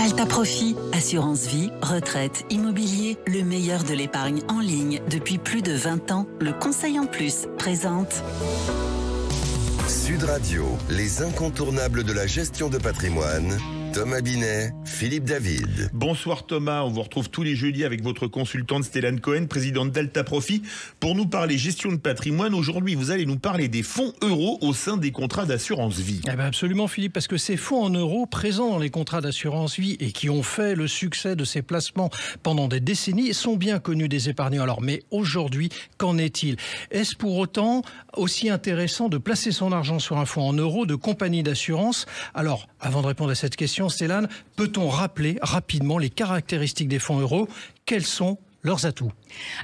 Alta Profit, assurance vie, retraite, immobilier, le meilleur de l'épargne en ligne depuis plus de 20 ans. Le Conseil en Plus présente Sud Radio, les incontournables de la gestion de patrimoine. Thomas Binet, Philippe David. Bonsoir Thomas, on vous retrouve tous les jeudis avec votre consultante Stéphane Cohen, présidente d'Alta Profit, pour nous parler gestion de patrimoine. Aujourd'hui, vous allez nous parler des fonds euros au sein des contrats d'assurance vie. Eh ben absolument Philippe, parce que ces fonds en euros présents dans les contrats d'assurance vie et qui ont fait le succès de ces placements pendant des décennies sont bien connus des épargnants. Alors, mais aujourd'hui, qu'en est-il? Est-ce pour autant aussi intéressant de placer son argent sur un fonds en euros de compagnie d'assurance? Alors, avant de répondre à cette question, Stéphane, peut-on rappeler rapidement les caractéristiques des fonds euros? Quels sont leurs atouts?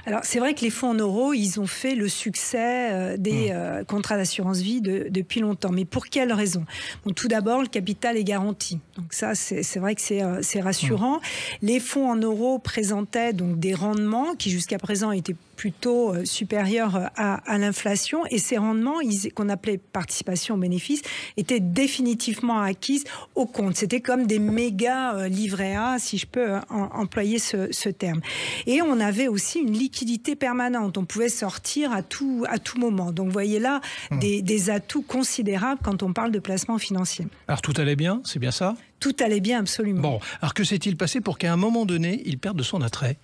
Alors, c'est vrai que les fonds en euros, ils ont fait le succès des contrats d'assurance vie depuis longtemps. Mais pour quelles raisons? Bon, tout d'abord, le capital est garanti. Donc ça, c'est vrai que c'est rassurant. Les fonds en euros présentaient donc des rendements qui, jusqu'à présent, étaient plutôt supérieurs à l'inflation. Et ces rendements, qu'on appelait participation aux bénéfices, étaient définitivement acquises au compte. C'était comme des méga livrets A, si je peux employer ce terme. Et on avait aussi une liquidité permanente. On pouvait sortir à tout moment. Donc, vous voyez là des atouts considérables quand on parle de placement financier. Alors, tout allait bien, c'est bien ça? Tout allait bien, absolument. Bon, alors que s'est-il passé pour qu'à un moment donné, il perde de son attrait?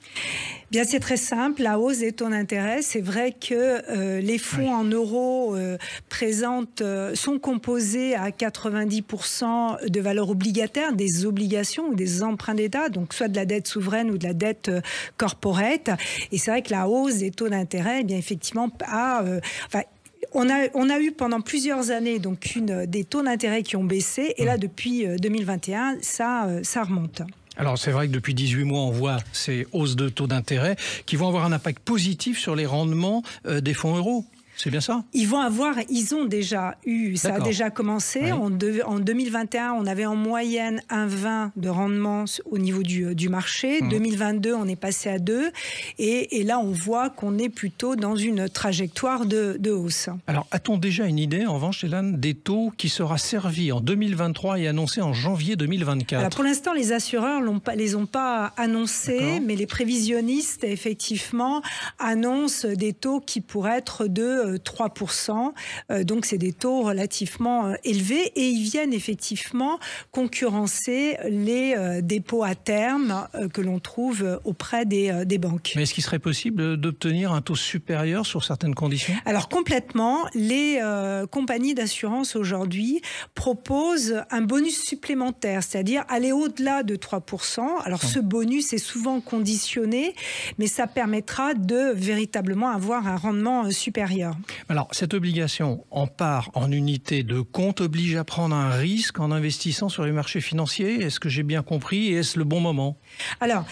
Bien, c'est très simple. La hausse des taux d'intérêt, c'est vrai que les fonds en euros sont composés à 90% de valeurs obligataires, des obligations ou des emprunts d'État, donc soit de la dette souveraine ou de la dette corporate. Et c'est vrai que la hausse des taux d'intérêt, eh bien effectivement, on a eu pendant plusieurs années donc des taux d'intérêt qui ont baissé, et là depuis 2021, ça remonte. Alors c'est vrai que depuis 18 mois, on voit ces hausses de taux d'intérêt qui vont avoir un impact positif sur les rendements des fonds euros. C'est bien ça? Ils ont déjà eu, ça a déjà commencé. Oui. En 2021, on avait en moyenne 1,20 de rendement au niveau du marché. 2022, on est passé à 2. Et là, on voit qu'on est plutôt dans une trajectoire de hausse. Alors, a-t-on déjà une idée, en revanche, Hélène, des taux qui sera servi en 2023 et annoncé en janvier 2024? Alors, pour l'instant, les assureurs les ont pas annoncés, mais les prévisionnistes, effectivement, annoncent des taux qui pourraient être de 3%. Donc, c'est des taux relativement élevés et ils viennent effectivement concurrencer les dépôts à terme que l'on trouve auprès des banques. Mais est-ce qu'il serait possible d'obtenir un taux supérieur sur certaines conditions? Alors, complètement. Les compagnies d'assurance aujourd'hui proposent un bonus supplémentaire, c'est-à-dire aller au-delà de 3%. Alors, ce bonus est souvent conditionné, mais ça permettra de véritablement avoir un rendement supérieur. Alors, cette obligation en part en unité de compte oblige à prendre un risque en investissant sur les marchés financiers. Est-ce que j'ai bien compris et est-ce le bon moment? Alors,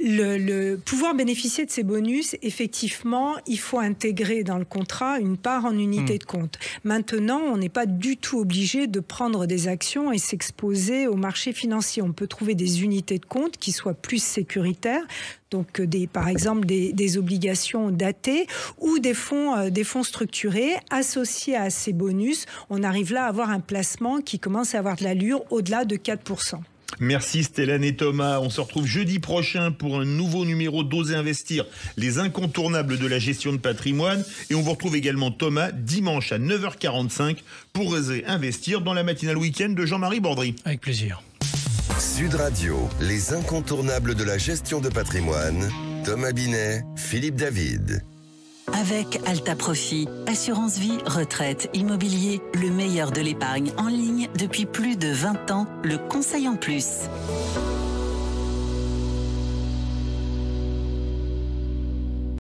le pouvoir bénéficier de ces bonus, effectivement, il faut intégrer dans le contrat une part en unité de compte. Maintenant, on n'est pas du tout obligé de prendre des actions et s'exposer au marché financier. On peut trouver des unités de compte qui soient plus sécuritaires, donc par exemple des obligations datées ou des fonds structurés associés à ces bonus. On arrive là à avoir un placement qui commence à avoir de l'allure au-delà de 4%. Merci Stéphane et Thomas. On se retrouve jeudi prochain pour un nouveau numéro d'Oser Investir, les incontournables de la gestion de patrimoine. Et on vous retrouve également Thomas dimanche à 9h45 pour Oser Investir dans la matinale week-end de Jean-Marie Bordry. Avec plaisir. Sud Radio, les incontournables de la gestion de patrimoine. Thomas Binet, Philippe David. Avec Alta Profit, assurance vie, retraite, immobilier, le meilleur de l'épargne en ligne depuis plus de 20 ans, le Conseil en Plus.